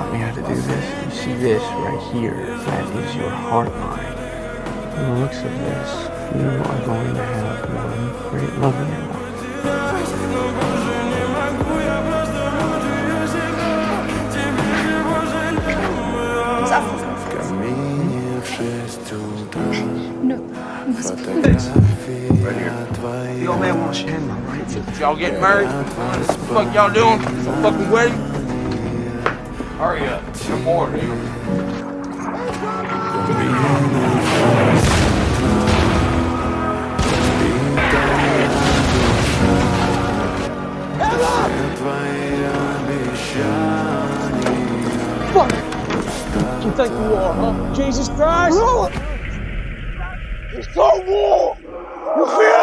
taught me how to do this. You see this right here? That is your heart line. From the looks of this, you are going to have one great love in your life. No. Right here. The old man wants your hand, right? Y'all getting married? What the fuck y'all doing? Some fucking wedding? Hurry up. You're bored, dude. Fuck! You think you are, huh? Jesus Christ! It's so warm! You feel